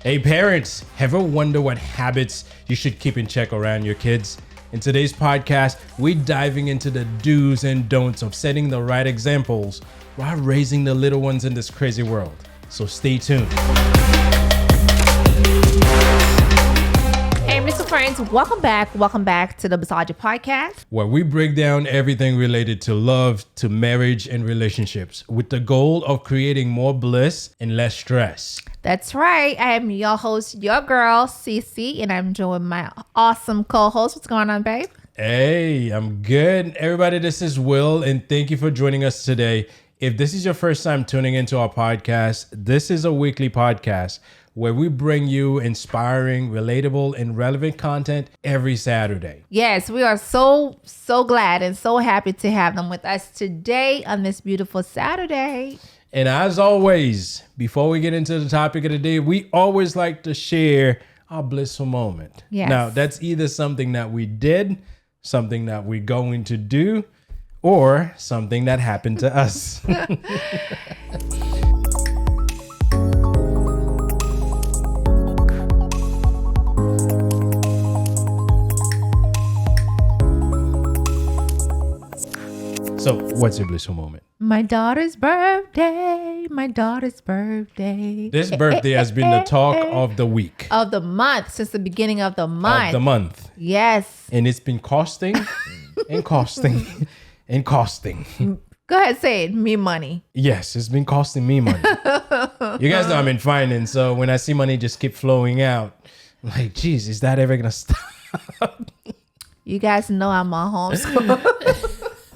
Hey parents, ever wonder what habits you should keep in check around your kids? In today's podcast, we're diving into the do's and don'ts of setting the right examples while raising the little ones in this crazy world. So stay tuned. Hey, Mr. Friends, welcome back to the Blissology Podcast, Where we break down everything related to love, to marriage, and relationships with the goal of creating more bliss and less stress. That's right. I am your host, your girl, Cece, and I'm joined my awesome co-host. What's going on, babe? Hey, I'm good. Everybody, this is Will, and thank you for joining us today. If this is your first time tuning into our podcast, this is a weekly podcast where we bring you inspiring, relatable, and relevant content every Saturday. Yes, we are so glad and so happy to have them with us today on this beautiful Saturday. And as always, before we get into the topic of the day, we always like to share our blissful moment. Yes. Now, that's either something that we did, something that we're going to do, or something that happened to us. So, what's your blissful moment? My daughter's birthday. This birthday has been the talk of the week. Of the month, since the beginning of the month. Yes. And it's been costing and costing and costing. Go ahead, say it. Me money. Yes, it's been costing me money. You guys know I'm in finance, so when I see money just keep flowing out, I'm like, geez, is that ever going to stop? You guys know I'm on homeschool.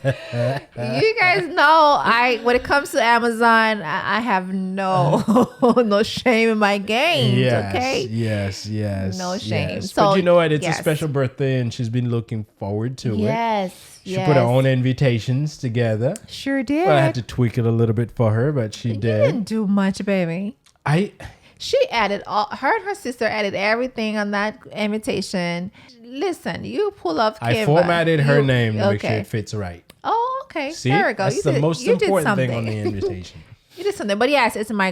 You guys know when it comes to Amazon, I have no shame in my game. Yes, okay. Yes. No shame. Yes. So, but you know what? It's yes. a special birthday, and she's been looking forward to it. Yes. She put her own invitations together. Sure did. Well, I had to tweak it a little bit for her, but she You did. didn't do much, baby. She added her and her sister added everything on that invitation. Listen, you pull up Canva. I formatted her name to make sure it fits right. Oh, okay. See, there we go. that's the most important thing on the invitation. You did something. But yes, it's my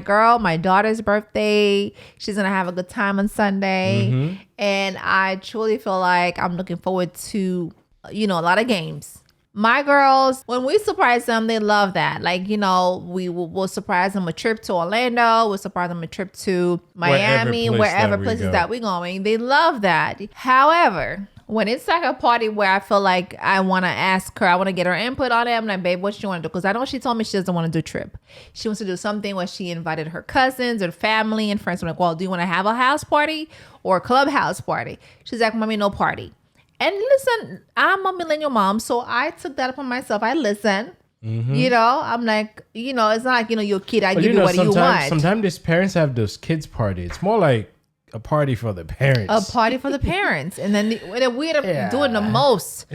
daughter's birthday. She's going to have a good time on Sunday. Mm-hmm. And I truly feel like I'm looking forward to, a lot of games. My girls, when we surprise them, they love that. Like, we'll surprise them a trip to Orlando. We'll surprise them a trip to Miami, wherever places that we're going. They love that. However, when it's like a party where I feel like I want to ask her, I want to get her input on it. I'm like, babe, what you want to do? Because I know she told me she doesn't want to do a trip. She wants to do something where she invited her cousins or family and friends. I'm like, well, do you want to have a house party or a clubhouse party? She's like, mommy, no party. And listen, I'm a millennial mom, so I took that upon myself. I listen. Mm-hmm. I'm like, it's not like, your kid, I give you what you want. Sometimes these parents have those kids party. It's more like a party for the parents. A party for the parents. And then we end up doing the most.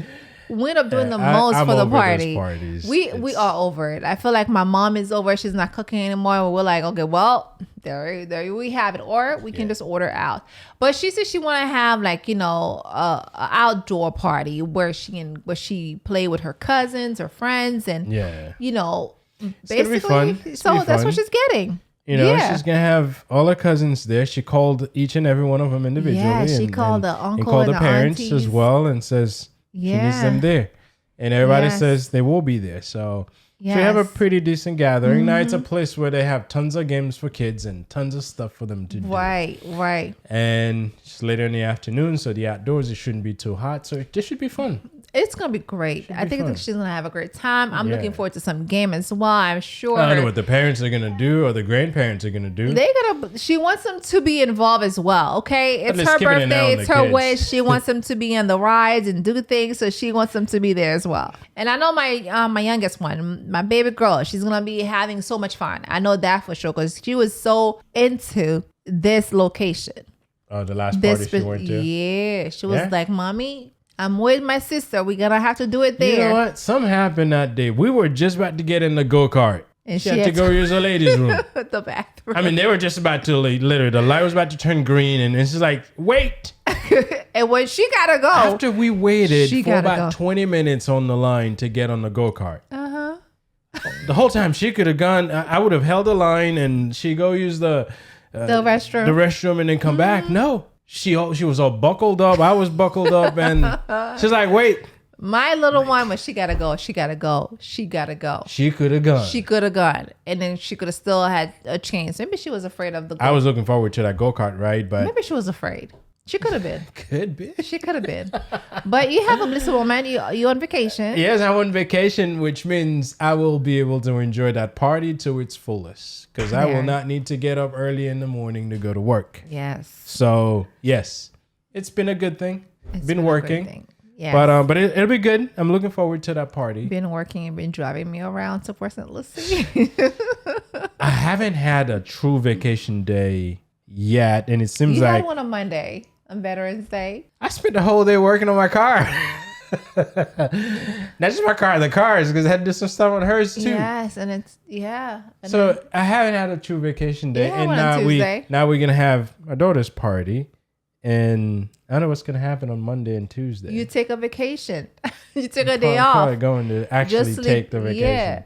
We end up doing the most I'm for the over party. Those parties. We are over it. I feel like my mom is over. She's not cooking anymore. And we're like, okay, well, there we have it. Or we can just order out. But she said she want to have like, a outdoor party where she play with her cousins or friends and, basically. Fun. So that's what she's getting. She's going to have all her cousins there. She called each and every one of them individually. Yeah, she called the uncle and called the parents aunties as well and says she needs them there. And everybody says they will be there. So she have a pretty decent gathering. Mm-hmm. Now it's a place where they have tons of games for kids and tons of stuff for them to do. Right. And it's later in the afternoon, so the outdoors, it shouldn't be too hot. So this should be fun. It's going to be great. I think she's going to have a great time. I'm looking forward to some game as well. I'm sure. I don't know what the parents are going to do or the grandparents are going to do. She wants them to be involved as well. Okay. It's her birthday. It's her wish. She wants them to be on the rides and do things. So she wants them to be there as well. And I know my youngest one, my baby girl, she's going to be having so much fun. I know that for sure because she was so into this location. Oh, the last party she went to? Yeah. She was like, Mommy, I'm with my sister. We're going to have to do it there. You know what? Something happened that day. We were just about to get in the go-kart. And she had to go use the ladies' room. The bathroom. I mean, they were just about to, literally, the light was about to turn green. And it's just like, wait. And when she got to go. After we waited for about 20 minutes on the line to get on the go-kart. The whole time she could have gone, I would have held the line and she go use the the restroom. the restroom and then come back. No, she was all buckled up. I was buckled up, and she's like, wait. My little one, when she gotta go, she gotta go. She gotta go. She could have gone. She could have gone, and then she could have still had a chance. Maybe she was afraid of the. I was looking forward to that go-kart ride, but maybe she was afraid. She could have been. Could be. She could have been. But you have a blissful woman. You on vacation. Yes, I'm on vacation, which means I will be able to enjoy that party to its fullest, because I will not need to get up early in the morning to go to work. Yes. So yes, it's been a good thing. It's been a working. good thing. Yes. But it'll be good. I'm looking forward to that party. Been working and been driving me around to Port St. Lucie. I haven't had a true vacation day yet, and it seems You like had one on Monday, on Veterans Day. I spent the whole day working on my car. Not just my car, the cars, because I had to do some stuff on hers too. Yes, and it's And So I haven't had a true vacation day, You had and one on Tuesday. now we're gonna have my daughter's party, and I don't know what's gonna happen on Monday and Tuesday. you take a vacation. You took a day off. Probably going to actually Just sleep. take the vacation. Yeah.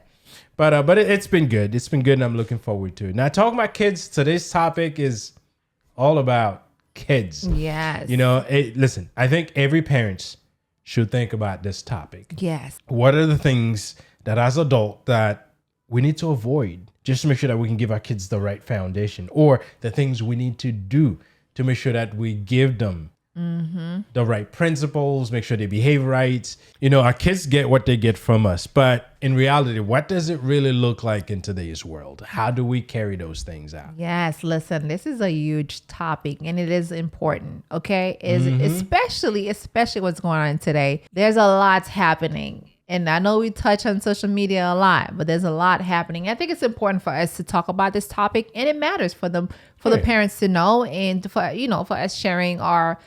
But it's been good. It's been good, and I'm looking forward to it. Now, talking about kids, today's topic is all about kids. Yes. You know, listen, I think every parent should think about this topic. Yes. What are the things that as adult that we need to avoid just to make sure that we can give our kids the right foundation, or the things we need to do to make sure that we give them the right principles, make sure they behave right. You know, our kids get what they get from us, but in reality, what does it really look like in today's world? How do we carry those things out? Yes, listen, this is a huge topic and it is important, okay? Especially what's going on today. There's a lot happening. And I know we touch on social media a lot, but there's a lot happening. I think it's important for us to talk about this topic, and it matters for them, the parents to know, and for us sharing our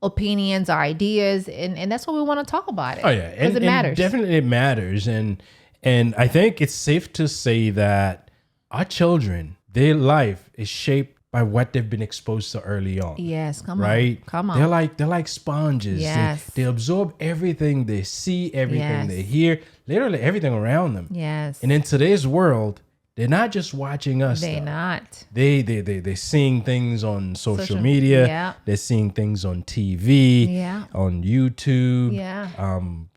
opinions, our ideas, and that's what we want to talk about it. Oh yeah, because it matters. Definitely, it matters, and I think it's safe to say that our children, their life is shaped by what they've been exposed to early on. Yes, come right? on. Come on. They're like sponges. Yes. They absorb everything they see, everything Yes. they hear, literally everything around them. Yes. And in today's world, they're not just watching us. They're though. not. They're seeing things on social media. Yeah. They're seeing things on TV. Yeah. On YouTube. Yeah.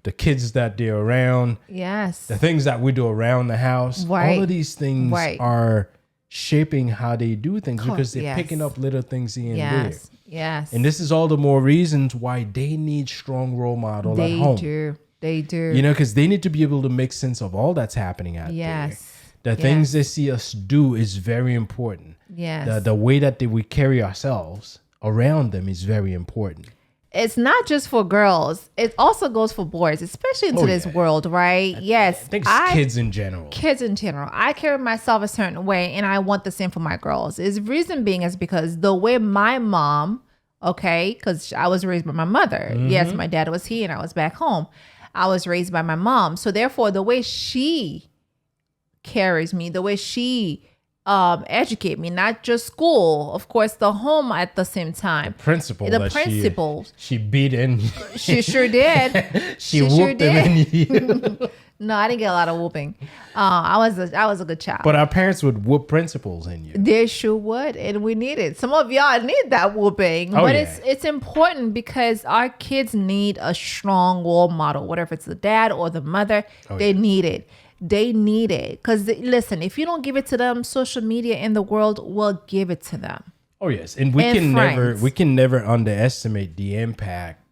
The kids that they're around. Yes. The things that we do around the house. Right. All of these things Right. are shaping how they do things because they're Yes. picking up little things here and Yes. there. Yes. And this is all the more reasons why they need strong role model at home. They do. You know, because they need to be able to make sense of all that's happening out there. Yes. The things they see us do is very important. Yes. The way that we carry ourselves around them is very important. It's not just for girls. It also goes for boys, especially in today's world, right? Yes. I think it's kids in general. Kids in general. I carry myself a certain way, and I want the same for my girls. Is reason being is because the way my mom, okay, because I was raised by my mother. Yes, my dad was here and I was back home. I was raised by my mom. So therefore, the way she carries me, the way she educate me, not just school, of course, the home at the same time. Principles. She beat in. She sure did. she whooped sure them in you. No, I didn't get a lot of whooping. I was a good child. But our parents would whoop principles in you. They sure would, and we need it. Some of y'all need that whooping, but it's important because our kids need a strong role model, whatever it's the dad or the mother. They need it. They need it because listen, if you don't give it to them, social media in the world will give it to them. Oh yes, and we can never underestimate the impact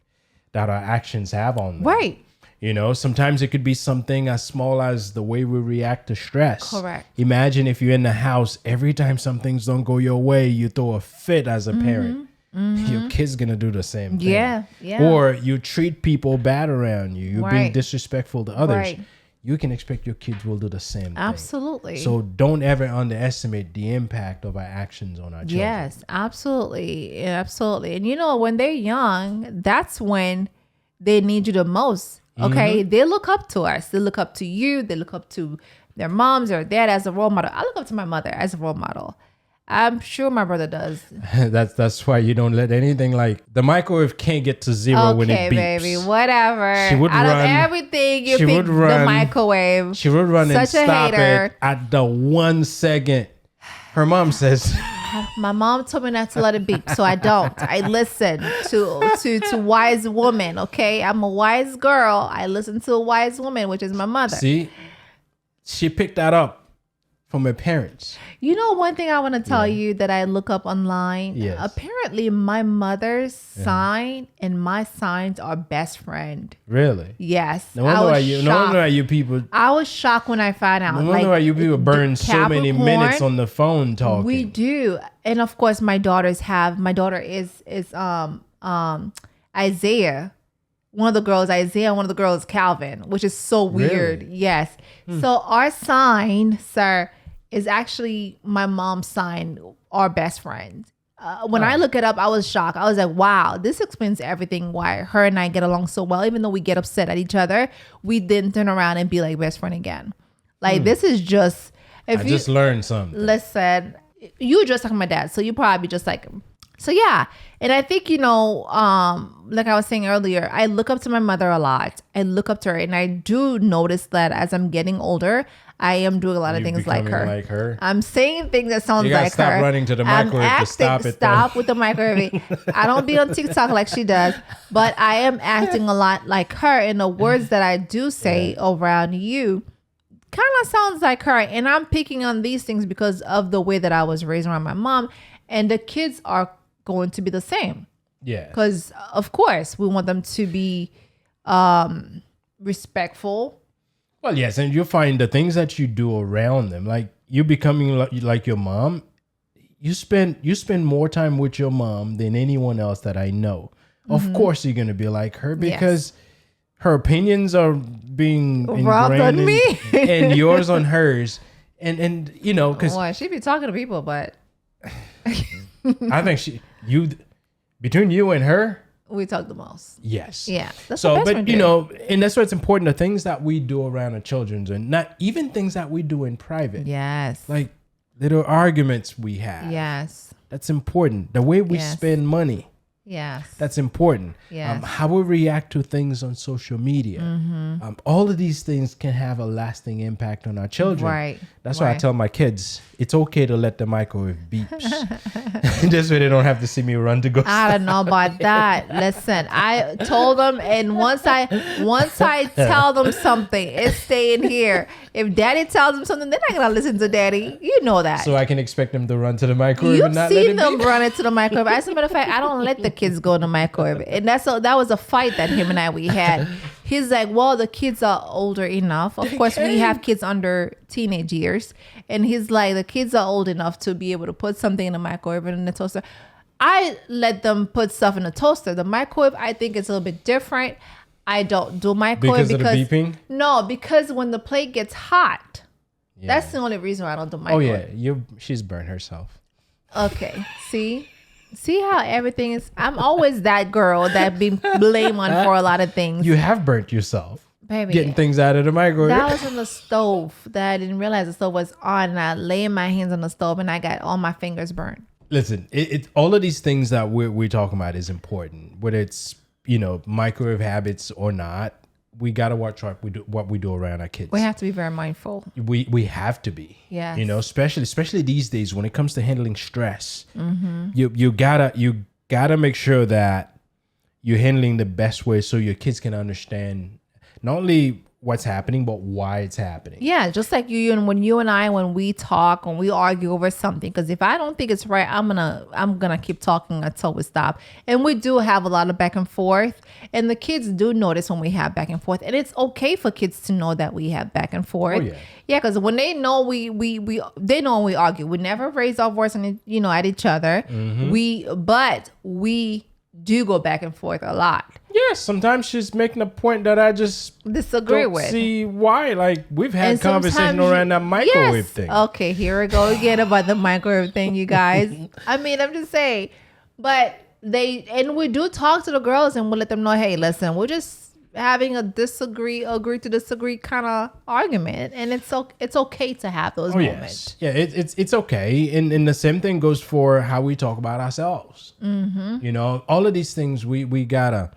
that our actions have on them. Right. You know, sometimes it could be something as small as the way we react to stress. Correct. Imagine if you're in the house, every time some things don't go your way, you throw a fit as a parent. Your kid's gonna do the same thing. Yeah. Or you treat people bad around you. You're being disrespectful to others. Right. You can expect your kids will do the same thing. Absolutely. So don't ever underestimate the impact of our actions on our children. Yes, absolutely. Absolutely. And you know, when they're young, that's when they need you the most. Okay. They look up to us. They look up to you. They look up to their moms or dad as a role model. I look up to my mother as a role model. I'm sure my brother does. That's why you don't let anything like the microwave can't get to zero when it beeps. Okay, baby, whatever. She would Out run. of everything, you pick the microwave. She would run and Such a stop hater. it at the 1 second. Her mom says, My mom told me not to let it beep, so I don't. I listen to wise women. Okay, I'm a wise girl. I listen to a wise woman, which is my mother. See, she picked that up from her parents. You know, one thing I want to tell you that I look up online. Yes. Apparently, my mother's sign and my signs are best friend. Really? Yes. No wonder why you people. I was shocked when I found out. No wonder why you people burn so many minutes on the phone talking. We do, and of course, my daughter is Isaiah. One of the girls, Isaiah, one of the girls, Calvin, which is so weird. Really? Yes. So our sign, sir, is actually my mom's sign, our best friend. When I look it up, I was shocked. I was like, wow, this explains everything why her and I get along so well. Even though we get upset at each other, we didn't turn around and be like best friend again. Like, this is just... I just learned something. Listen, you were just like my dad, so you probably just like him. So yeah, and I think, like I was saying earlier, I look up to my mother a lot. I look up to her, and I do notice that as I'm getting older, I am doing a lot of things like her. I'm saying things that sound like her. You gotta stop running to the microwave to stop it. Stop with the microwave. I don't be on TikTok like she does, but I am acting a lot like her, and the words that I do say around you kind of sounds like her. And I'm picking on these things because of the way that I was raised around my mom, and the kids are going to be the same. Yeah. Because of course we want them to be respectful. Well, yes, and you'll find the things that you do around them, like you becoming like your mom. You spend more time with your mom than anyone else that I know. Of course, you're gonna be like her because her opinions are being ingrained on me and yours on hers, and because well, she be talking to people, but I think between you and her, we talk the most. Yes. Yeah. That's so, but and that's why it's important. The things that we do around our children, and not even things that we do in private. Yes. Like little arguments we have. Yes. That's important. The way we spend money. Yes. That's important. Yes. How we react to things on social media. All of these things can have a lasting impact on our children. Right. That's why I tell my kids, it's okay to let the microwave beeps. Just so they don't have to see me run to go. I don't know about that. Listen, I told them, and once I tell them something, it's staying here. If daddy tells them something, they're not going to listen to daddy. You know that. So I can expect them to run to the microwave and not let it beep? You've seen them run into the microwave. As a matter of fact, I don't let the kids go in the microwave. And that was a fight that him and we had. He's like, well, the kids are older enough. Of course, we have kids under teenage years. And he's like, the kids are old enough to be able to put something in the microwave and in the toaster. I let them put stuff in the toaster. The microwave, I think it's a little bit different. I don't do microwave because of the beeping? No, because when the plate gets hot, that's the only reason why I don't do microwave. Oh yeah, she's burned herself. Okay, see how everything is. I'm always that girl that be blamed on for a lot of things. You have burnt yourself. Baby, getting things out of the microwave. That was on the stove that I didn't realize the stove was on. And I laid my hands on the stove and I got all my fingers burned. Listen, it all of these things that we're talking about is important. Whether it's microwave habits or not, we gotta watch what we do around our kids. We have to be very mindful. We have to be. Yeah. Especially these days when it comes to handling stress. You gotta make sure that you're handling the best way so your kids can understand not only what's happening, but why it's happening. Yeah, just like when we talk, when we argue over something, because if I don't think it's right, I'm gonna keep talking until we stop. And we do have a lot of back and forth, and the kids do notice when we have back and forth, and it's okay for kids to know that we have back and forth. Oh, yeah, because when they know they know when we argue, we never raise our voice at each other. But we do go back and forth a lot. Yes, sometimes she's making a point that I just disagree don't with. See why? Like we've had conversation around that microwave thing. Okay, here we go again about the microwave thing, you guys. I mean, I'm just saying, but we do talk to the girls and we'll let them know, hey, listen, we're just having a agree to disagree kind of argument, and it's okay to have those moments. Yeah, it's okay, and the same thing goes for how we talk about ourselves. All of these things we gotta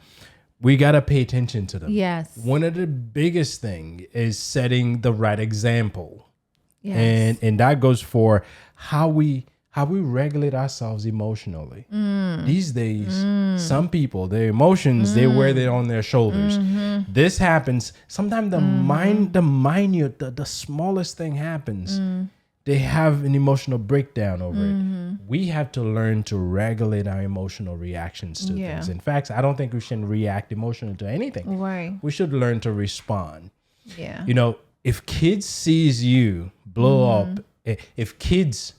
pay attention to them. Yes. One of the biggest thing is setting the right example. Yes. And that goes for how we how we regulate ourselves emotionally. These days, some people, their emotions, they wear it on their shoulders. This happens. Sometimes the smallest thing happens. They have an emotional breakdown over it. We have to learn to regulate our emotional reactions to things. In fact, I don't think we should react emotionally to anything. Right. We should learn to respond. Yeah. You know, if kids sees you blow up, if kids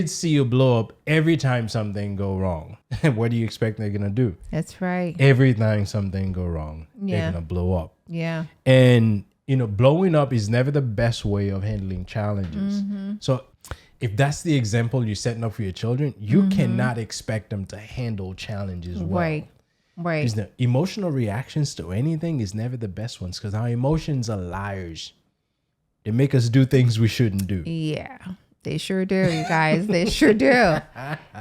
see you blow up every time something go wrong, what do you expect they're gonna do? That's right. Every time something go wrong, they're gonna blow up. Yeah. And you know, blowing up is never the best way of handling challenges. So if that's the example you're setting up for your children, you cannot expect them to handle challenges well. Right. Right. The emotional reactions to anything is never the best ones, because our emotions are liars. They make us do things we shouldn't do. Yeah. They sure do, you guys. They sure do.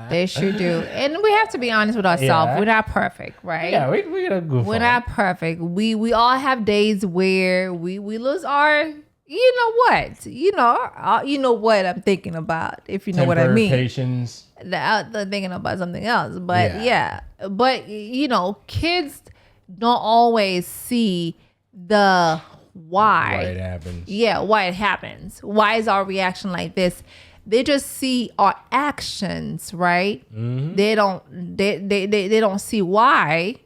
They sure do. And we have to be honest with ourselves. Yeah. We're not perfect, right? Yeah, we're gonna goof We're off. not perfect. We all have days where we lose our, you know what? You know what I'm thinking about, if you know what I Temper, mean. Patience. They're thinking about something else. But yeah. But, you know, kids don't always see the why it happens. Yeah, why it happens. Why is our reaction like this? They just see our actions, right? They don't they don't see why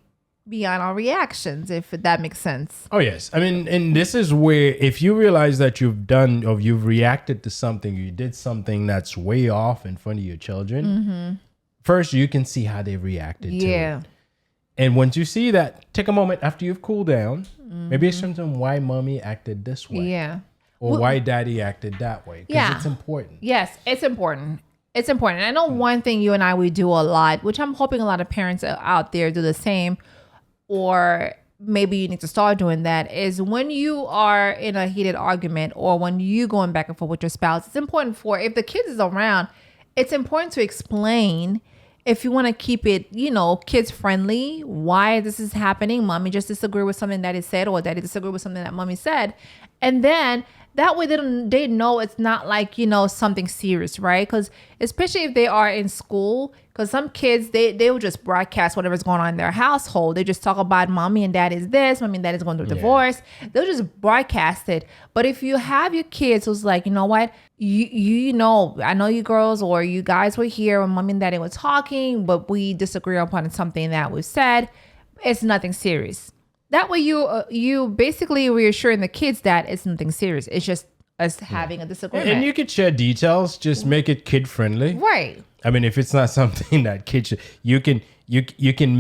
beyond our reactions, if that makes sense. Oh yes. I mean, and this is where, if you realize that you've reacted to something, you did something that's way off in front of your children, first you can see how they reacted to it. And once you see that, take a moment after you've cooled down. Maybe it's something why mommy acted this way. Yeah. Or why daddy acted that way. Because it's important. Yes, it's important. It's important. I know one thing you and I, we do a lot, which I'm hoping a lot of parents out there do the same, or maybe you need to start doing that, is when you are in a heated argument or when you going back and forth with your spouse, it's important if the kids is around, it's important to explain, if you want to keep it, you know, kids friendly, why this is happening. Mommy just disagree with something daddy said, or daddy disagree with something that mommy said. And then that way they know it's not like, you know, something serious, right? Because especially if they are in school, because some kids, they will just broadcast whatever's going on in their household. They just talk about mommy and dad is this, mommy and dad is going through a divorce. They'll just broadcast it. But if you have your kids who's like, you know what, you know, I know you girls or you guys were here when mommy and daddy were talking, but we disagree upon something that was said, it's nothing serious. That way you basically reassuring the kids that it's nothing serious. It's just us having a disagreement. And you could share details, just make it kid friendly. Right. I mean, if it's not something that kids, you can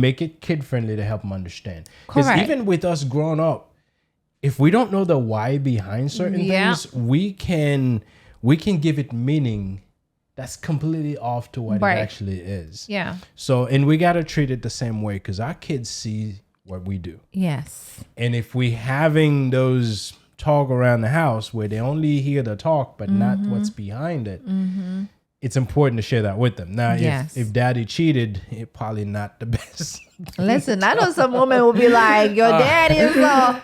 make it kid friendly to help them understand. Because even with us growing up, if we don't know the why behind certain things, we can give it meaning that's completely off to what it actually is. Yeah. So, and we got to treat it the same way, because our kids see what we do. Yes. And if we having those talk around the house where they only hear the talk but not what's behind it, it's important to share that with them. Now, if daddy cheated, it probably not the best. Listen, I know some women will be like, your daddy is low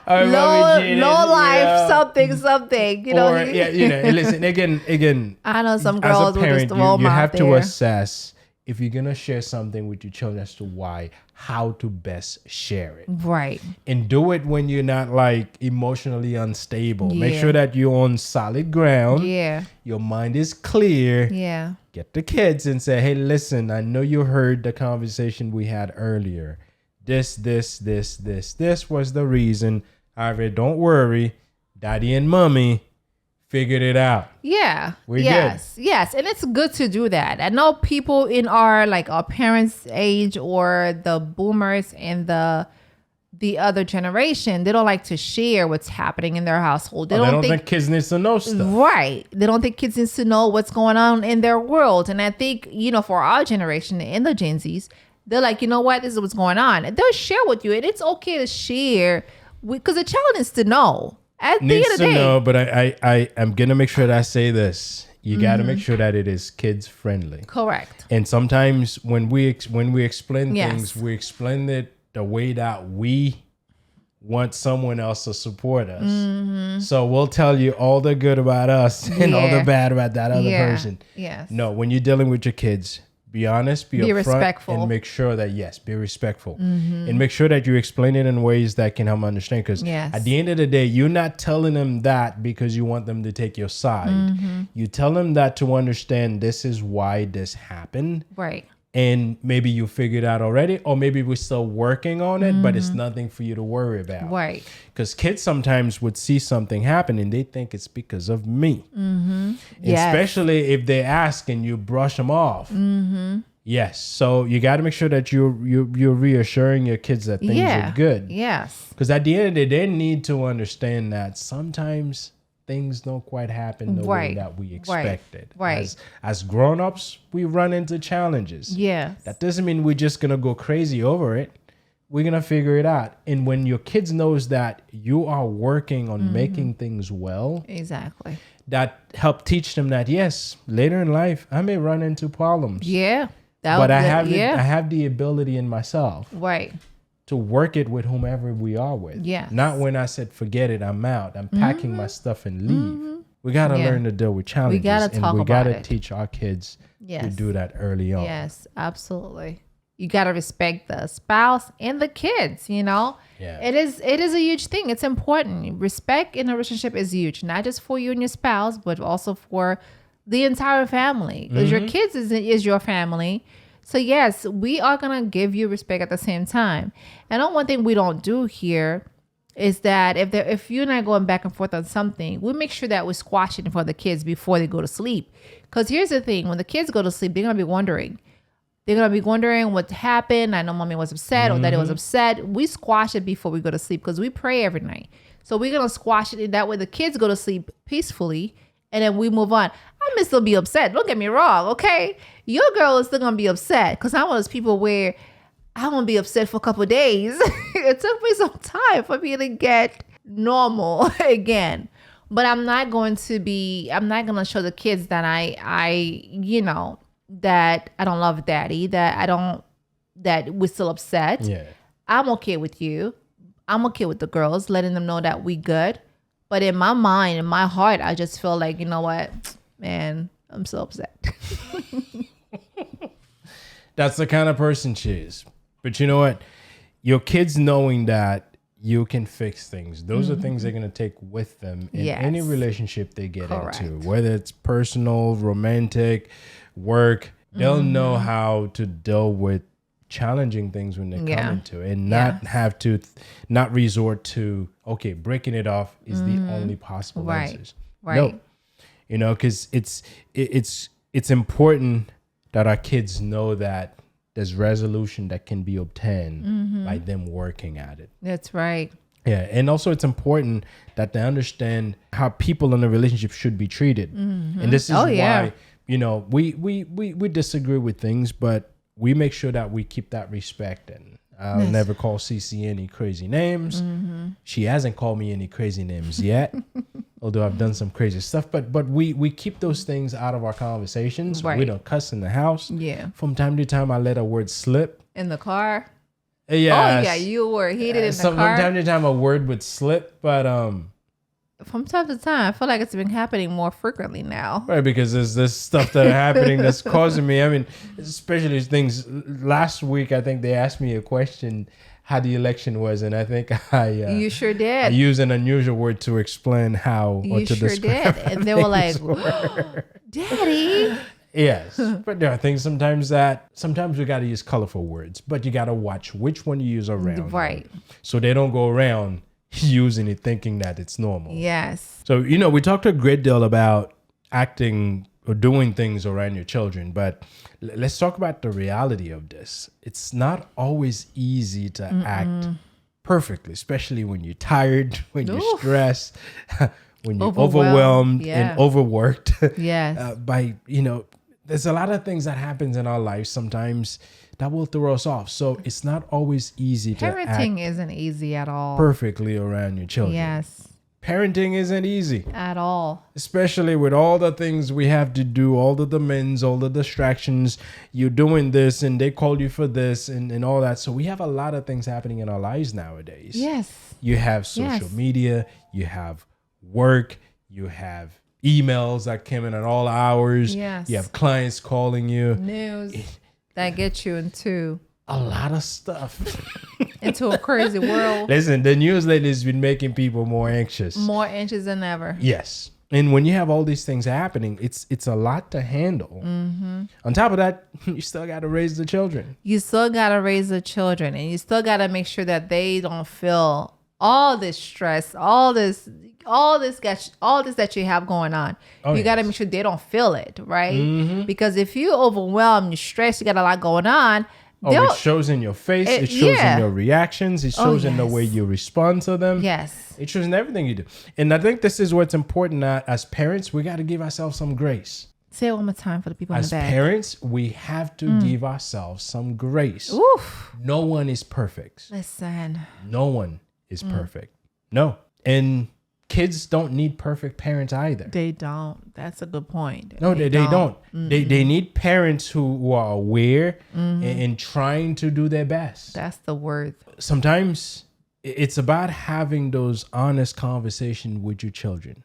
life, something, you know. Or, listen, again. I know some girls will just throw them you out have there. to assess, if you're going to share something with your children, as to why, how to best share it. Right. And do it when you're not like emotionally unstable. Make sure that you're on solid ground. Yeah. Your mind is clear. Yeah. Get the kids and say, hey, listen, I know you heard the conversation we had earlier. This was the reason. However, don't worry. Daddy and mommy figured it out. Yeah. We're good. Yes. And it's good to do that. I know people in our parents' age, or the boomers and the other generation, they don't like to share what's happening in their household. They don't think kids need to know stuff. Right. They don't think kids need to know what's going on in their world. And I think, for our generation and the Gen Zs, they're like, you know what? This is what's going on. And they'll share with you. And it's okay to share, because the child needs to know. At the end of the day. No, but I'm gonna make sure that I say this. You got to make sure that it is kids friendly. Correct. And sometimes when we explain things, we explain it the way that we want someone else to support us. So we'll tell you all the good about us and all the bad about that other person. Yes. No, when you're dealing with your kids, be honest, be upfront, respectful, and make sure that, be respectful. And make sure that you explain it in ways that can help them understand. Because at the end of the day, you're not telling them that because you want them to take your side. You tell them that to understand this is why this happened. Right. And maybe you figured out already, or maybe we're still working on it, but it's nothing for you to worry about. Right. Because kids sometimes would see something happen and they think it's because of me. Especially if they ask and you brush them off. Yes. So you got to make sure that you're reassuring your kids that things are good. Yes. Because at the end of the day, they need to understand that sometimes things don't quite happen the way that we expected. Right. As grown-ups, we run into challenges. Yeah. That doesn't mean we're just going to go crazy over it. We're going to figure it out. And when your kids knows that you are working on making things well. Exactly. That help teach them that, yes, later in life, I may run into problems. Yeah. But I have the ability in myself. Right. To work it with whomever we are with. Yeah. Not when I said, forget it, I'm out. I'm packing my stuff and leave. We got to learn to deal with challenges. We got to talk about it. And we got to teach our kids to do that early on. Yes, absolutely. You got to respect the spouse and the kids, Yeah. It is a huge thing. It's important. Respect in a relationship is huge, not just for you and your spouse, but also for the entire family. Because your kids is your family. So yes, we are going to give you respect at the same time. And one thing we don't do here is that if you and I going back and forth on something, we make sure that we squash it for the kids before they go to sleep. Because here's the thing, when the kids go to sleep, they're going to be wondering. They're going to be wondering what happened. I know mommy was upset or daddy was upset. We squash it before we go to sleep because we pray every night. So we're going to squash it. That way the kids go to sleep peacefully. And then we move on. I may still be upset. Don't get me wrong, okay? Your girl is still going to be upset because I'm one of those people where I won't be upset for a couple of days. It took me some time for me to get normal again. But I'm not going to show the kids that that I don't love daddy, that we're still upset. Yeah. I'm okay with you. I'm okay with the girls, letting them know that we good. But in my mind, in my heart, I just feel like, you know what, man, I'm so upset. That's the kind of person she is. But you know what? Your kids knowing that you can fix things. Those are things they're going to take with them in any relationship they get into. Whether it's personal, romantic, work, they'll know how to deal with challenging things when they come into it and not have to not resort to breaking it off is the only possible answers. No, because it's important that our kids know that there's resolution that can be obtained by them working at it. That's right. Yeah, and also it's important that they understand how people in a relationship should be treated. And this is why we disagree with things, but we make sure that we keep that respect. And I'll never call CC any crazy names. She hasn't called me any crazy names yet, although I've done some crazy stuff. But we keep those things out of our conversations. Right. We don't cuss in the house. Yeah. From time to time, I let a word slip. In the car? Yeah. Oh, yeah, you were heated in the car. From time to time, a word would slip, but from time to time, I feel like it's been happening more frequently now. Right, because there's this stuff that are happening that's causing me. I mean, especially these things. Last week, I think they asked me a question how the election was, and I think you sure did. I used an unusual word to explain how. You to sure did, and they were like, "Daddy." Yes, but there are things sometimes we got to use colorful words, but you got to watch which one you use around. Right. So they don't go around using it thinking that it's normal. Yes. So, we talked a great deal about acting or doing things around your children, but let's talk about the reality of this. It's not always easy to act perfectly, especially when you're tired, when you're stressed, when you're overwhelmed and overworked. Yes. There's a lot of things that happens in our lives sometimes that will throw us off. So it's not always easy to act parenting isn't easy at all. Perfectly around your children. Yes. parenting isn't easy. At all. Especially with all the things we have to do, all the demands, all the distractions. You're doing this and they call you for this and all that. So we have a lot of things happening in our lives nowadays. Yes. You have social media, you have work, you have emails that come in at all hours. Yes. You have clients calling you. News that gets you into a lot of stuff. Into a crazy world. Listen, the news lately has been making people more anxious. More anxious than ever. Yes. And when you have all these things happening, it's a lot to handle. Mm-hmm. On top of that, you still got to raise the children. You still got to raise the children, and you still got to make sure that they don't feel all this stress, all this that you have going on. You got to make sure they don't feel it, right? Mm-hmm. Because if you overwhelmed, you're stressed, you got a lot going on. It shows in your face. It shows in your reactions. It shows in the way you respond to them. Yes. It shows in everything you do. And I think this is what's important as parents. We got to give ourselves some grace. Say it one more time for the people in the back. As parents, we have to give ourselves some grace. Oof. No one is perfect. Listen. No one is perfect. No. And kids don't need perfect parents either. They don't. That's a good point. No, they don't. Mm-hmm. They need parents who are aware and trying to do their best. That's the word. Sometimes it's about having those honest conversations with your children,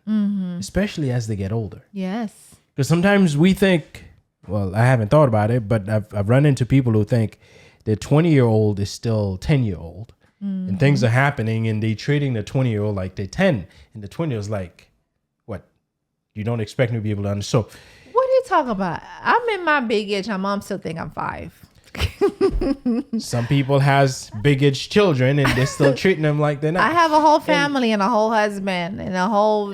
especially as they get older. Yes. Because sometimes we think, well, I haven't thought about it, but I've run into people who think their 20-year-old is still 10-year-old. And things are happening and they treating the 20-year-old like they're 10. And the 20-year-old's like, what? You don't expect me to be able to understand. So, what are you talking about? I'm in my big age. My mom still think I'm 5. Some people has big age children and they're still treating them like they're not. I have a whole family and a whole husband and a whole,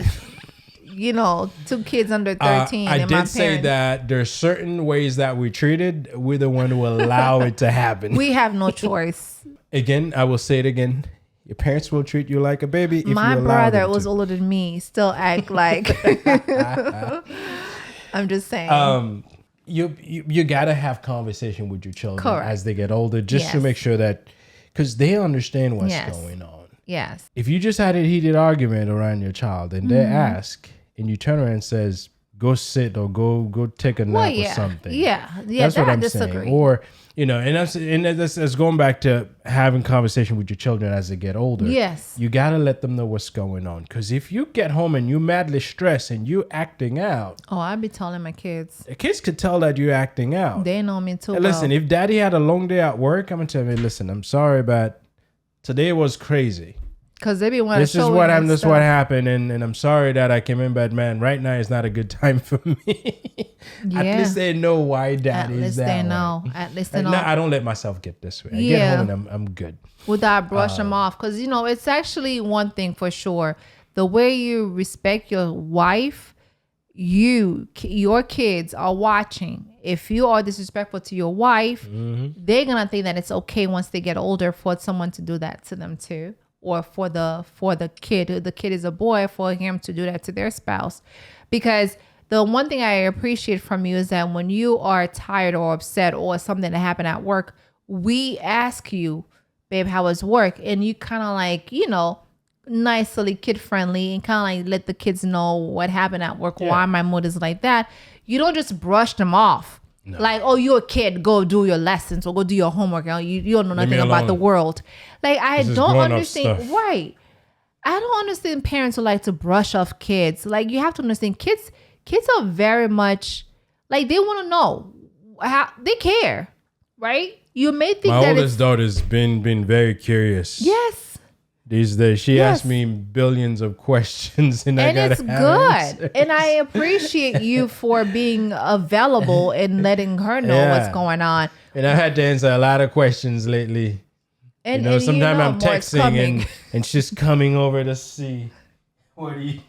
2 kids under 13. I and did my say parents. that there's certain ways that we treated. We're the one who allow it to happen. We have no choice. Again, I will say it again. Your parents will treat you like a baby if My you allow brother them was to. older than me. Still act like. I'm just saying. You gotta have conversation with your children Correct. as they get older, just to Yes. make sure that, because they understand what's Yes. going on. Yes. If you just had a heated argument around your child and they ask, and you turn around and says, "Go sit" or "Go take a nap" or something. Yeah. That's what I I'm disagree. saying. Or that's going back to having conversation with your children as they get older. Yes. You got to let them know what's going on. Because if you get home and you madly stressed and you acting out, Oh, I be telling my kids. the kids could tell that you're acting out. They know me too. Hey, listen, if daddy had a long day at work, I'm going to tell him, listen, I'm sorry, but today was crazy. because they be wanting This to is show what me happened. This is stuff. what happened, and I'm sorry that I came in bad, man. Right now is not a good time for me. At Yeah. least they know why At daddy is least that they way. know. At least they No, know. I don't let myself get this way. I Yeah. get home and I'm good. Without brush them off, because it's actually one thing for sure. The way you respect your wife, your kids are watching. If you are disrespectful to your wife, they're gonna think that it's okay once they get older for someone to do that to them too, or for the kid. The kid is a boy, for him to do that to their spouse. Because the one thing I appreciate from you is that when you are tired or upset or something that happened at work, we ask you, babe, how was work? And you kind of like, nicely kid friendly and kind of like let the kids know what happened at work, why my mood is like that. You don't just brush them off. No. Like, oh, you're a kid, go do your lessons or go do your homework. You don't know nothing about the world. Like, I don't understand. Right. I don't understand parents who like to brush off kids. Like, you have to understand kids are very much like, they want to know how they care, right? You may think my that oldest daughter's been very curious. Yes. These days, she asks me billions of questions, and I gotta it's have good. answers. And I appreciate you for being available and letting her know what's going on. And I had to answer a lot of questions lately. And sometimes I'm more is texting coming. and she's coming over to see what are you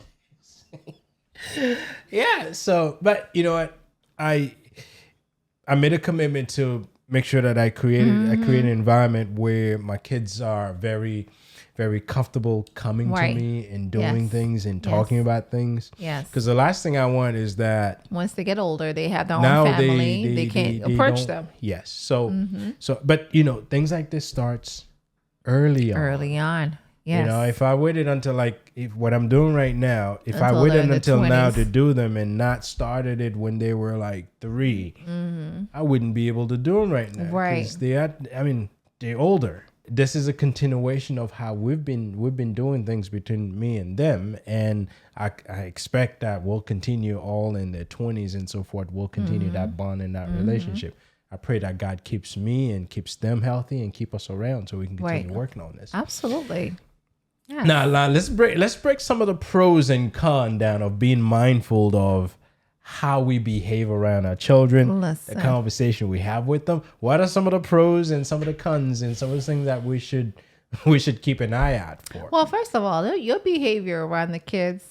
saying. Yeah. So, but you know what? I made a commitment to make sure that I create an environment where my kids are very, very comfortable coming to me and doing things and talking about things. Yes. Because the last thing I want is that once they get older, they have their own now family. They can't approach don't- them. Yes. So, but things like this starts early on. Early on. You know, if I waited until if what I'm doing right now, if I Until waited they're in until the now 20s. to do them and not started it when they were like 3, I wouldn't be able to do them right now. Right. 'Cause they're older. This is a continuation of how we've been doing things between me and them, and I expect that we'll continue all in their 20s and so forth. We'll continue that bond and that relationship. I pray that God keeps me and keeps them healthy and keep us around so we can continue working on this. Absolutely. Yeah. Now let's break some of the pros and cons down of being mindful of how we behave around our children, Listen. the conversation we have with them. What are some of the pros and some of the cons and some of the things that we should keep an eye out for? Well, first of all, your behavior around the kids,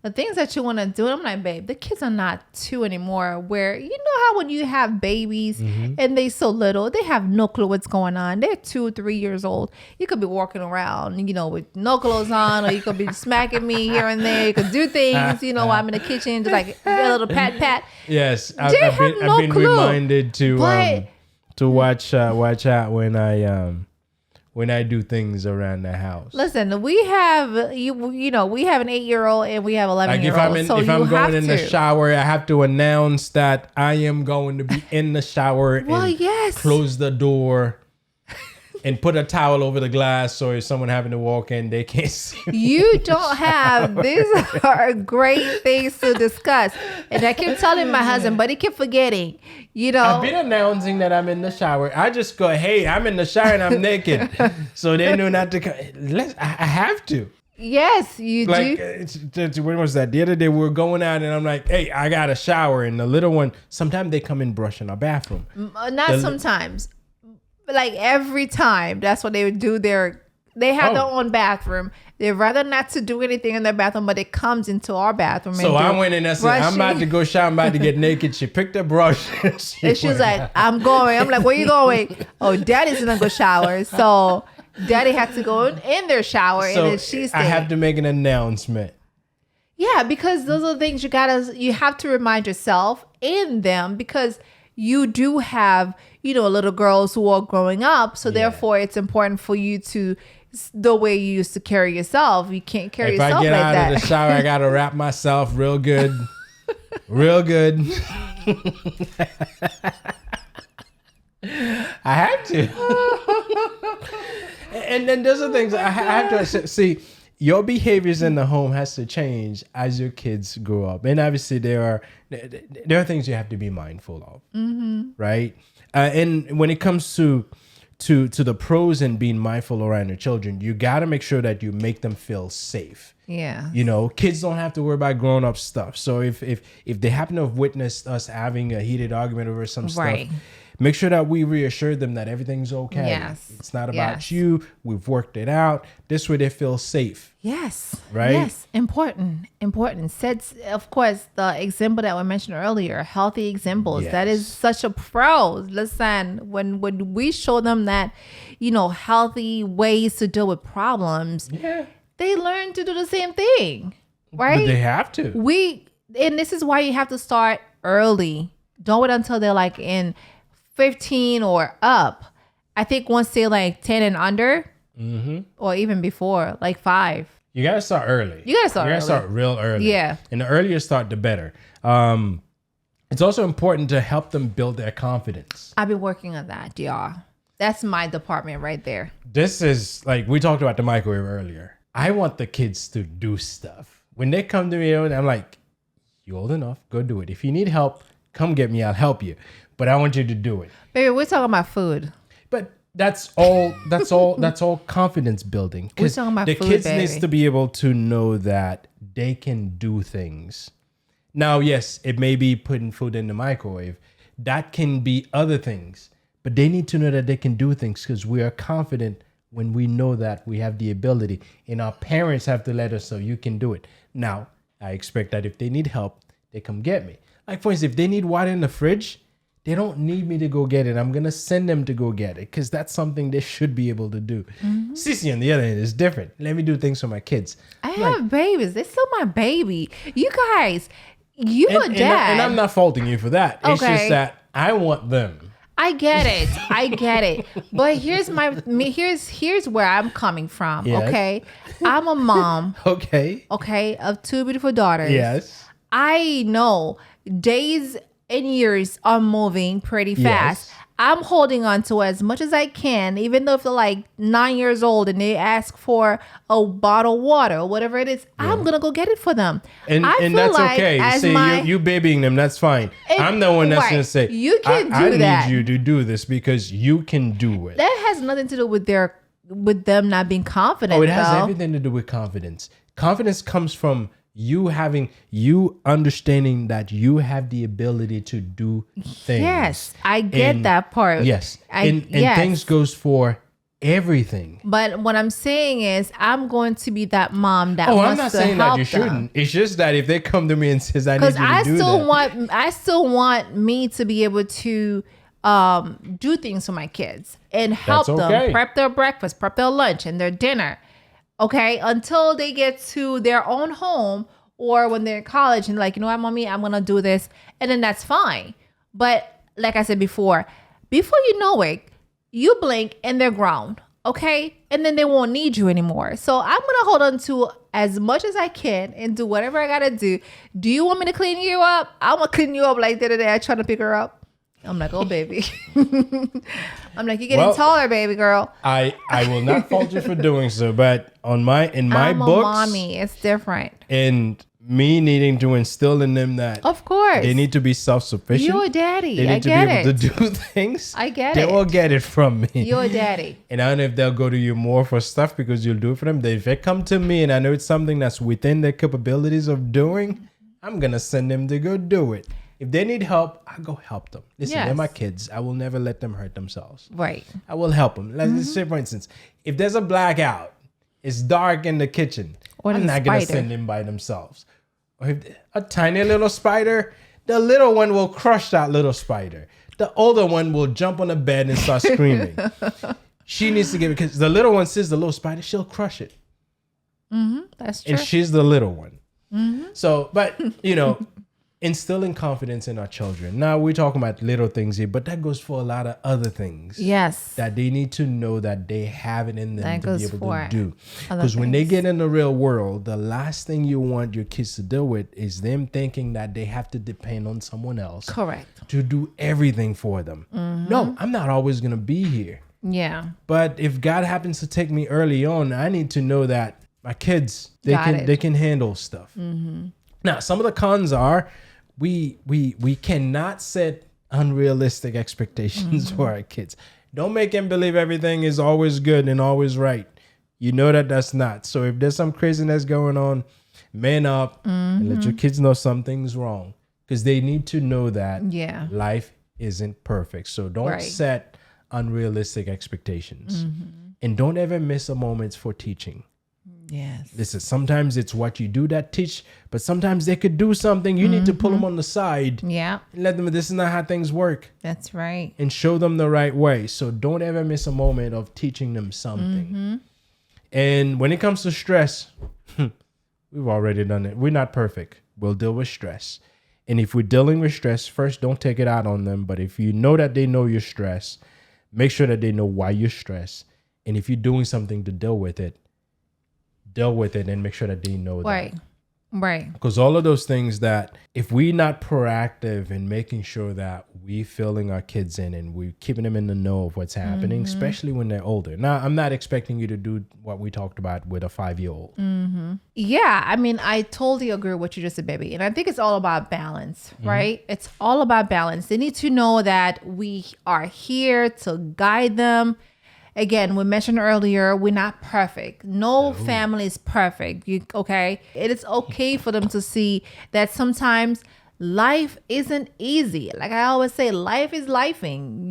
the things that you want to do, I'm like, babe, the kids are not 2 anymore. Where you know how when you have babies and they so little, they have no clue what's going on. They're 2, 3 years old. You could be walking around, with no clothes on, or you could be smacking me here and there. You could do things, while I'm in the kitchen, just like a little pat. Yes, I've been reminded to But- watch out when I do things around the house. Listen, we have we have an 8-year-old and we have 11-year-old. If I'm going in the shower, I have to announce that I am going to be in the shower. Well, and yes. Close the door and put a towel over the glass so if someone having to walk in, they can't see. You don't have. These are great things to discuss, and I keep telling my husband, but he kept forgetting. I've been announcing that I'm in the shower. I just go, hey, I'm in the shower and I'm naked, so they know not to come. I have to. Yes, you do. When was that? The other day we were going out and I'm like, hey, I got a shower, and the little one. Sometimes they come and brush in our bathroom. Not sometimes. Like every time, that's what they would do. They have their own bathroom. They'd rather not to do anything in their bathroom, but it comes into our bathroom. So I went in and said, I'm about to go shower. I'm about to get naked. She picked a brush. And she was like, I'm going. I'm like, where you going? Oh, daddy's gonna go shower. So daddy had to go in their shower, and then she stayed. I have to make an announcement. Yeah, because those are the things you have to remind yourself and them, because you do have, little girls who are growing up. So therefore it's important for you to, the way you used to carry yourself, you can't carry yourself like that. If I get out of the shower, I got to wrap myself real good. Real good. I have to. And then there's the things I have to see. Your behaviors in the home has to change as your kids grow up, and obviously there are things you have to be mindful of, right? And when it comes to the pros and being mindful around your children, you got to make sure that you make them feel safe. Yeah. Kids don't have to worry about grown up stuff. So if they happen to have witnessed us having a heated argument over some stuff, make sure that we reassure them that everything's okay. Yes. It's not about you. We've worked it out. This way they feel safe. Yes. Right? Yes. Important. Sets, of course, the example that we mentioned earlier, healthy examples. Yes. That is such a pro. Listen, when we show them that, healthy ways to deal with problems, they learn to do the same thing. Right? But they have to. And this is why you have to start early. Don't wait until they're like in 15 or up. I think once they're like 10 and under, or even before, like 5. You gotta start early. You gotta start real early. Yeah. And the earlier you start, the better. It's also important to help them build their confidence. I've been working on that, y'all. That's my department right there. This is like we talked about the microwave earlier. I want the kids to do stuff. When they come to me and I'm like, "You old enough? Go do it. If you need help, come get me. I'll help you. But I want you to do it." Baby, we're talking about food. But that's all confidence building. We're talking about the food, kids baby. needs to be able to know that they can do things. Now, yes, it may be putting food in the microwave. That can be other things. But they need to know that they can do things because we are confident when we know that we have the ability. And our parents have to let us know you can do it. Now, I expect that if they need help, they come get me. Like, for instance, if they need water in the fridge, they don't need me to go get it. I'm going to send them to go get it because that's something they should be able to do. Sissy, on the other hand, is different. Let me do things for my kids. I have babies. They're still my baby. You guys, you a dad. And I'm not faulting you for that. It's just that I want them. I get it. But here's where I'm coming from. Yes. Okay. I'm a mom. Okay. Okay. Of two beautiful daughters. Yes. I know days and years are moving pretty fast. Yes. I'm holding on to as much as I can, even though if they're like 9 years old and they ask for a bottle of water or whatever it is, I'm gonna go get it for them. And I and feel that's like okay. as See, you babying them, that's fine. I'm the one that's gonna say, You can I do that. need you to do this because you can do it. That has nothing to do with them not being confident. Oh, it has though. everything to do with confidence. Confidence comes from you understanding that you have the ability to do things. Yes, I get And- that part. Yes. Yes. And things goes for everything. But what I'm saying is, I'm going to be that mom that Oh, wants I'm not to saying that help you them. shouldn't. It's just that if they come to me and says I need you Because to I do that. I still want me to be able to do things for my kids and help That's them okay. prep their breakfast, prep their lunch and their dinner. Okay, until they get to their own home or when they're in college and like, you know what, mommy, I'm gonna do this, and then that's fine. But like I said before you know it, you blink and they're grown. Okay, and then they won't need you anymore. So I'm gonna hold on to as much as I can and do whatever I gotta do. Do you want me to clean you up? I'm gonna clean you up like the other day. I tried to pick her up. I'm like, oh baby. I'm like, you're getting taller, baby girl. I will not fault you for doing so, but in my I'm books, a mommy. It's different. and me needing to instill in them that Of course. they need to be self-sufficient. You're a daddy. They need I to get be able it. to do things. I get they it. will get it from me. You're a daddy. And I don't know if they'll go to you more for stuff because you'll do it for them. If they come to me and I know it's something that's within their capabilities of doing, I'm going to send them to go do it. If they need help, I'll go help them. Listen, they're Yes. my kids. I will never let them hurt themselves. Right. I will help them. Let's say, for instance, if there's a blackout, it's dark in the kitchen, Or I'm the not going to spider. send them by themselves. Or if a tiny little spider, the little one will crush that little spider. The older one will jump on the bed and start screaming. She needs to get, because the little one sees the little spider, she'll crush it. That's true. And she's the little one. So, but, instilling confidence in our children. Now we're talking about little things here, but that goes for a lot of other things. Yes. That they need to know that they have it in them That to be goes able for to do. other Because when they things. get in the real world, the last thing you want your kids to deal with is them thinking that they have to depend on someone else Correct. to do everything for them. No, I'm not always going to be here. Yeah. But if God happens to take me early on, I need to know that my kids, Got it. they can handle stuff. Now, some of the cons are we cannot set unrealistic expectations for our kids. Don't make them believe everything is always good and always right. You know that that's not. So if there's some craziness going on, man up and let your kids know something's wrong, because they need to know that Yeah. life isn't perfect. So don't Right. set unrealistic expectations. And don't ever miss a moment for teaching. Yes. Listen, sometimes it's what you do that teach, but sometimes they could do something. You need to pull them on the side Yeah. and let them, this is not how things work, That's right. and show them the right way. So don't ever miss a moment of teaching them something. And when it comes to stress, we've already done it. We're not perfect. We'll deal with stress. And if we're dealing with stress, first, don't take it out on them. But if you know that they know you're stressed, make sure that they know why you're stressed. And if you're doing something to deal with it and make sure that they know Right. that. Right. Because all of those things that if we're not proactive in making sure that we filling our kids in and we're keeping them in the know of what's happening, especially when they're older. Now, I'm not expecting you to do what we talked about with a 5-year-old. Yeah, I mean, I totally agree with what you just said, baby. And I think it's all about balance, right? It's all about balance. They need to know that we are here to guide them. Again, we mentioned earlier, we're not perfect. No family is perfect. Okay? It is okay for them to see that sometimes life isn't easy. Like I always say, life is lifing,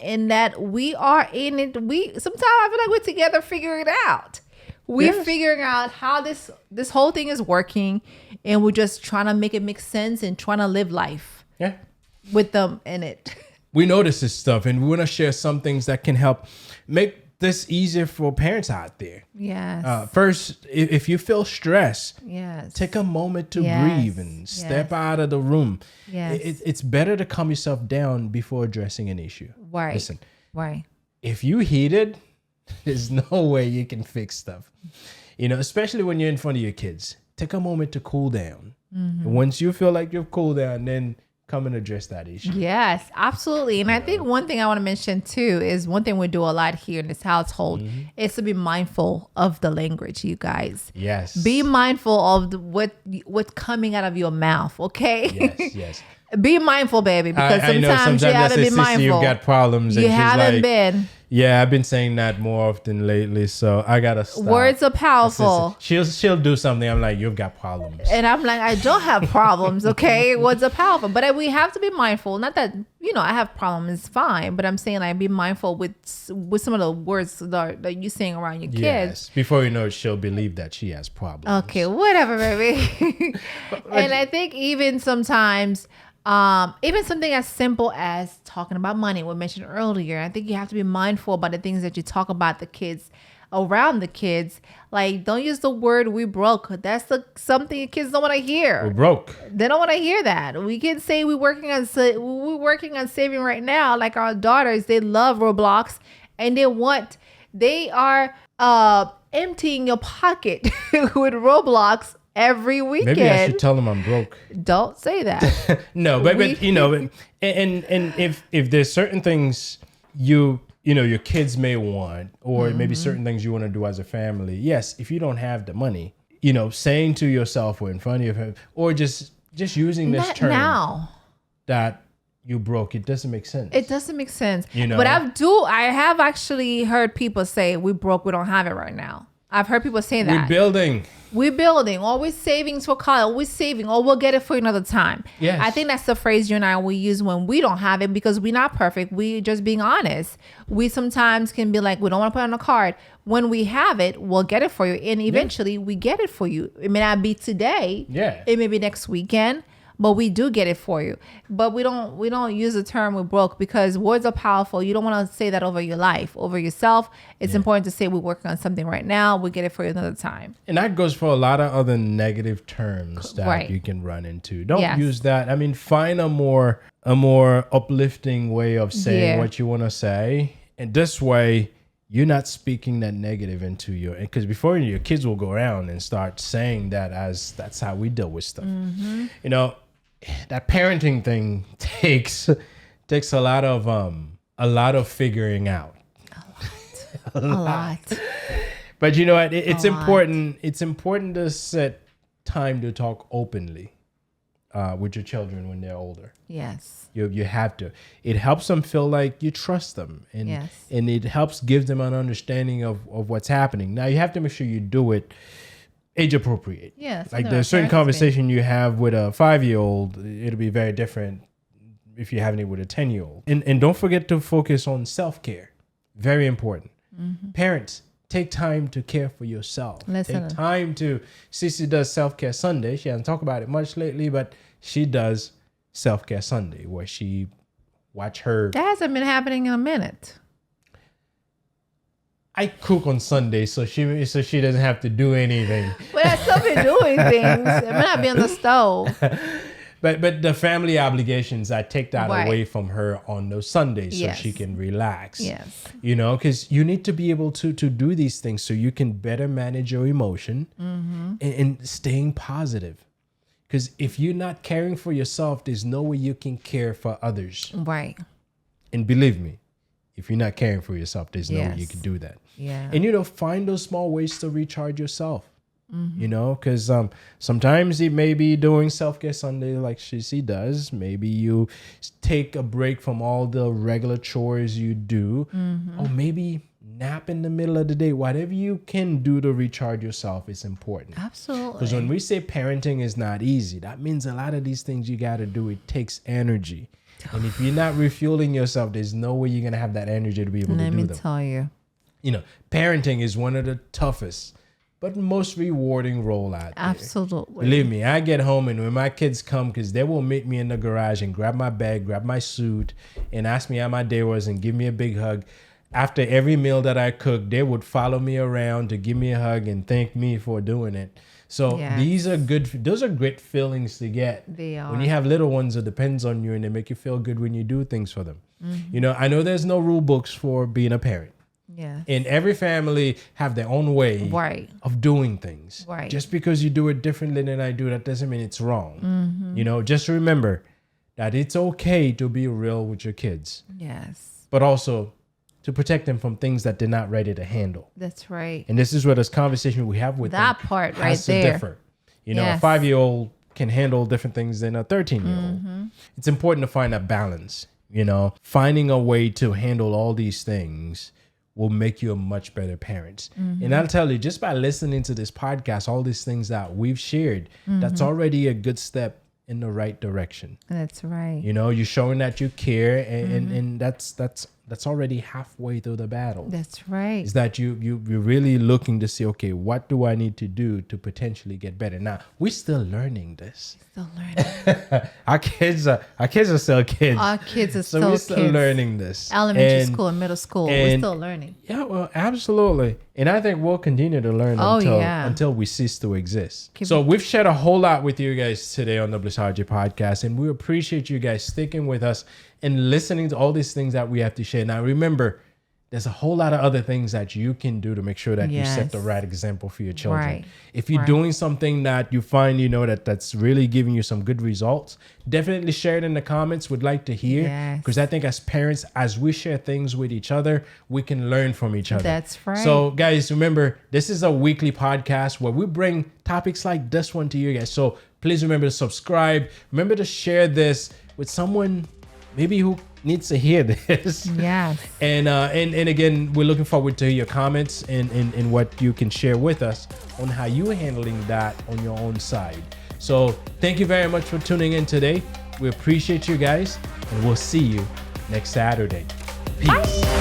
and that we are in it. Sometimes I feel like we're together figuring it out. We're Yes. figuring out how this whole thing is working, and we're just trying to make it make sense and trying to live life Yeah. with them in it. We notice this stuff and we want to share some things that can help make this easier for parents out there. Yes. First, if you feel stress, Yes. take a moment to Yes. breathe and step out of the room. Yes. It's better to calm yourself down before addressing an issue. Right. Listen, Right. if you heated, there's no way you can fix stuff. Especially when you're in front of your kids. Take a moment to cool down. And once you feel like you've cooled down, then come and address that issue. Yes, absolutely. And I think one thing I want to mention too is one thing we do a lot here in this household is to be mindful of the language, you guys. Yes. Be mindful of what's coming out of your mouth, okay? Yes. Be mindful, baby, because I know sometimes you I haven't say, been mindful. You've got problems. You and she's haven't like, been. Yeah, I've been saying that more often lately, so I gotta stop. Words are powerful. She'll do something. I'm like, you've got problems. And I'm like, I don't have problems, okay? Words are powerful. But we have to be mindful. Not that, I have problems, it's fine. But I'm saying like be mindful with some of the words that you're saying around your kids. Yes. Before you know it, she'll believe that she has problems. Okay, whatever, baby. And I think even sometimes, even something as simple as talking about money, we mentioned earlier, I think you have to be mindful about the things that you talk about the kids, around the kids. Like, don't use the word "we broke." That's something your kids don't want to hear. We're broke. They don't want to hear that. We can say we're working on saving right now. Like our daughters, they love Roblox, and they are emptying your pocket with Roblox every weekend. Maybe I should tell them I'm broke. Don't say that. No, but and if there's certain things your kids may want, or maybe certain things you want to do as a family. Yes, if you don't have the money, saying to yourself or in front of him, or just using this term now that you broke, it doesn't make sense. It doesn't make sense. But I have actually heard people say we broke, we don't have it right now. I've heard people say that. We're building, or we're savings for college, we're saving, or we'll get it for another time. Yes. I think that's the phrase you and I will use when we don't have it, because we're not perfect. We just being honest. We sometimes can be like, we don't want to put it on a card. When we have it, we'll get it for you. And eventually we get it for you. It may not be today. Yeah. It may be next weekend. But we do get it for you. But we don't use the term "we broke," because words are powerful. You don't want to say that over your life, over yourself. It's important to say we're working on something right now. We'll get it for you another time. And that goes for a lot of other negative terms that you can run into. Don't use that. I mean, find a more uplifting way of saying what you want to say. And this way, you're not speaking that negative into because before your kids will go around and start saying that as that's how we deal with stuff. That parenting thing takes a lot of figuring out. A lot. But you know what? It's important. It's important to set time to talk openly with your children when they're older. Yes. You have to. It helps them feel like you trust them, and it helps give them an understanding of what's happening. Now you have to make sure you do it age appropriate. Yes. Like there's certain conversation you have with a 5-year-old, it'll be very different if you're having it with a 10-year-old. And don't forget to focus on self-care. Very important. Parents, take time to care for yourself. Take time to. Cece does self-care Sunday. She hasn't talked about it much lately, but she does self-care Sunday where she watch her. That hasn't been happening in a minute. I cook on Sunday, so she doesn't have to do anything. But I still been doing things. It may not be on the stove. But the family obligations, I take that away from her on those Sundays so she can relax. Yes. Because you need to be able to do these things so you can better manage your emotion and staying positive. Because if you're not caring for yourself, there's no way you can care for others. Right. And believe me, if you're not caring for yourself, there's no way you can do that. Yeah. And, find those small ways to recharge yourself. Because sometimes it may be doing self-care Sunday like she does. Maybe you take a break from all the regular chores you do. Or maybe nap in the middle of the day. Whatever you can do to recharge yourself is important. Absolutely. Because when we say parenting is not easy, that means a lot of these things you got to do, it takes energy. And if you're not refueling yourself, there's no way you're going to have that energy to be able to do them. Let me tell you. Parenting is one of the toughest but most rewarding role out there. Absolutely. Believe me, I get home and when my kids come, because they will meet me in the garage and grab my bag, grab my suit, and ask me how my day was and give me a big hug. after every meal that I cooked, they would follow me around to give me a hug and thank me for doing it. So those are great feelings to get. They are. When you have little ones, it depends on you and they make you feel good when you do things for them. You know, I know there's no rule books for being a parent. Yeah. And every family have their own way of doing things. Right. Just because you do it differently than I do, that doesn't mean it's wrong. You know, just remember that it's okay to be real with your kids. Yes. But also to protect them from things that they're not ready to handle. That's right. And this is where this conversation we have with that them part right has to there. differ. You know, a 5-year-old can handle different things than a 13-year-old. It's important to find a balance. You know, finding a way to handle all these things will make you a much better parent. And I'll tell you, just by listening to this podcast, all these things that we've shared, that's already a good step in the right direction. That's right. You know, you're showing that you care, and that's already halfway through the battle. That's right. Is that you're really looking to see, okay, what do I need to do to potentially get better? Now, we're still learning this. Still learning. Our kids are still kids. Our kids are So still we're still kids. learning this. Elementary school and middle school. We're still learning. Yeah, well, absolutely. And I think we'll continue to learn until we cease to exist. So we've shared a whole lot with you guys today on the Blissology Podcast, and we appreciate you guys sticking with us and listening to all these things that we have to share. Now, remember, there's a whole lot of other things that you can do to make sure that you set the right example for your children. Right. If you're doing something that you find, you know, that's really giving you some good results, definitely share it in the comments. We'd like to hear, because I think as parents, as we share things with each other, we can learn from each other. That's right. So guys, remember, this is a weekly podcast where we bring topics like this one to you guys. So please remember to subscribe. Remember to share this with someone maybe who needs to hear this. Yes. And again, we're looking forward to your comments and what you can share with us on how you're handling that on your own side. So thank you very much for tuning in today. We appreciate you guys, and we'll see you next Saturday. Peace. Bye.